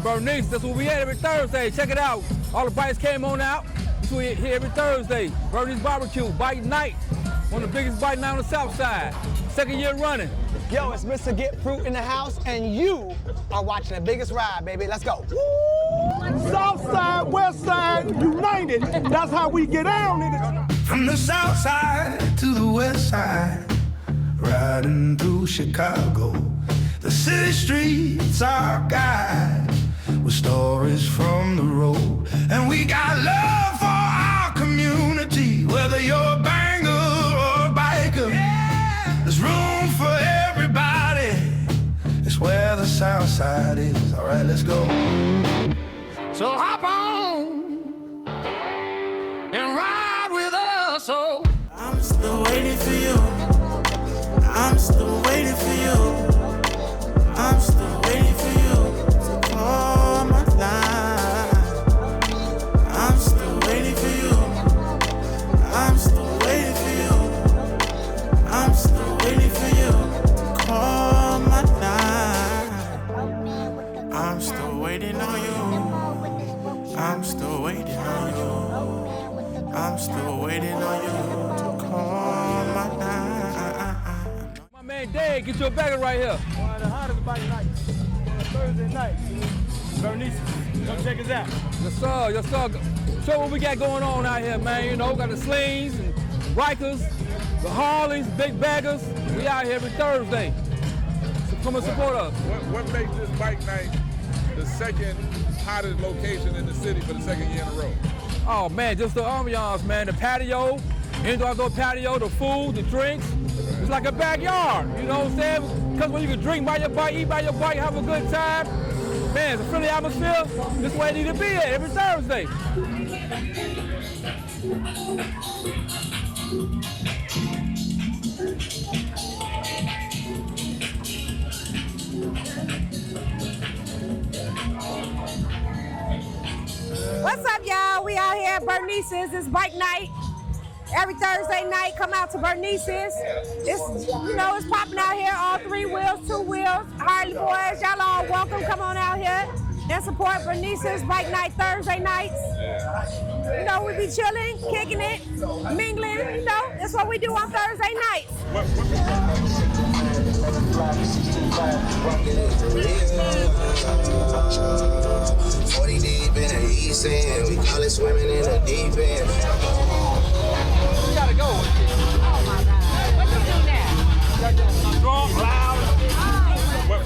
Man, Bernice, that's where we at every Thursday. Check it out. All the bikes came on out. That's where we here every Thursday. Bernice Barbecue, bike night. One of the biggest bike nights on the South Side. Second year running. Yo, it's Mr. Get Fruit in the house, and you are watching the biggest ride, baby. Let's go. South side, west side, united. That's how we get down in it. From the south side to the west side, riding through Chicago. The city streets are guide with stories from the road. And we got love for our community, whether you're a banger or a biker. Yeah. There's room for everybody. It's where the south side is. All right, let's go. So hop on and ride with us. Oh, I'm still waiting for you. I'm still waiting for you. I'm still waiting for you to call my line. I'm still waiting for you. I'm still waiting for you. I'm still waiting for you to call my line. I'm still waiting on you. I'm still waiting on you. I'm still waiting on you to call my line. My man Dave, get your bagger right here. One of the hottest bike nights. Thursday night. Bernice, come check us out. Yes, sir. Yes, sir. Show what we got going on out here, man. You know, got the slings and Rikers, the Harleys, big baggers. We out here every Thursday. So come and support us. What makes this bike night the second hottest location in the city for the second year in a row? Oh, man, just the ambiance, man. The patio, indoor patio, the food, the drinks. It's like a backyard, you know what I'm saying? Because when you can drink by your bike, eat by your bike, have a good time. Man, it's a friendly atmosphere. This is where you need to be at every Thursday. What's up, y'all? We out here at Bernice's. It's bike night. Every Thursday night, come out to Bernice's. It's, you know, it's popping out here, all 3 wheels, 2 wheels. Harley boys, y'all all welcome. Come on out here and support Bernice's bike night Thursday nights. You know, we be chilling, kicking it, mingling, you know. That's what we do on Thursday nights. Deep in the east end, we call it swimming in the deep end. We gotta go. Oh my God, what you do now? Strong, loud.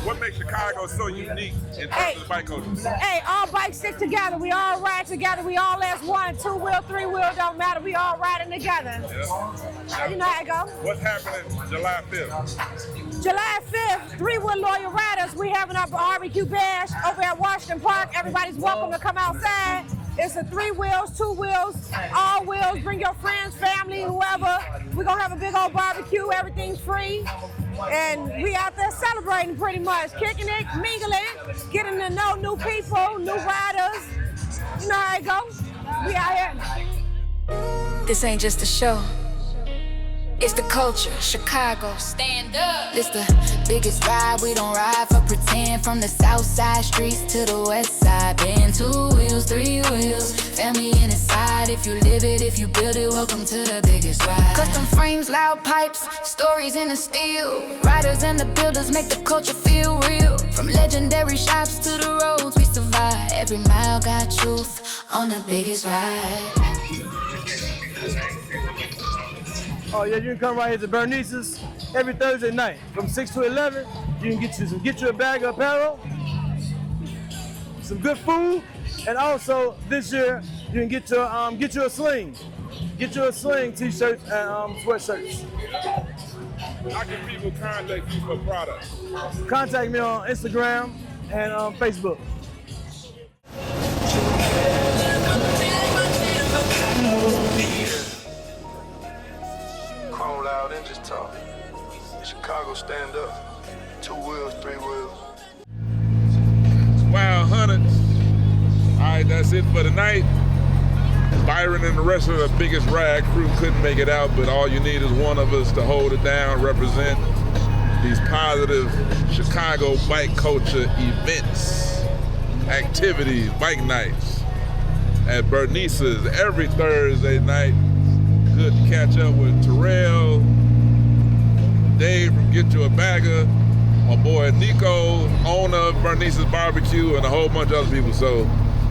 What makes Chicago so unique in terms of the bike culture? Hey, all bikes stick together. We all ride together. We all as one. 2 wheel, 3 wheel, don't matter. We all riding together. Yeah. You know how it go. What's happening July 5th? July 5th, 3 Wheel Loyal Riders. We having our barbecue bash over at Washington Park. Everybody's welcome to come outside. It's a 3 wheels, 2 wheels, all wheels. Bring your friends, family, whoever. We're gonna have a big old barbecue. Everything's free. And we out there celebrating pretty much, kicking it, mingling, getting to know new people, new riders. You know how it goes. We out here. This ain't just a show. It's the culture, Chicago, stand up. This the biggest ride, we don't ride for pretend. From the south side streets to the west side. Been 2 wheels, 3 wheels, family in the side. If you live it, if you build it, welcome to the biggest ride. Custom frames, loud pipes, stories in the steel. Riders and the builders make the culture feel real. From legendary shops to the roads we survive. Every mile got truth on the biggest ride. Oh yeah, you can come right here to Bernice's every Thursday night from 6 to 11. You can get you a bag of apparel, some good food, and also this year you can get you a sling. Get you a sling t-shirts and sweatshirts. How can people contact you for products? Contact me on Instagram and Facebook. chrome loud and just talk. In Chicago, stand up. 2 wheels, 3 wheels. Wow, hundreds. All right, that's it for tonight. Byron and the rest of the biggest ride crew couldn't make it out, but all you need is one of us to hold it down, represent these positive Chicago bike culture events. activities, bike nights at Bernice's every Thursday night. Good to catch up with Terrell, Dave from Get You a Bagger, my boy Nico, owner of Bernice's Barbecue, and a whole bunch of other people. So,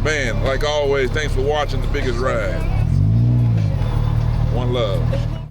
man, like always, thanks for watching The Biggest Ride. One love.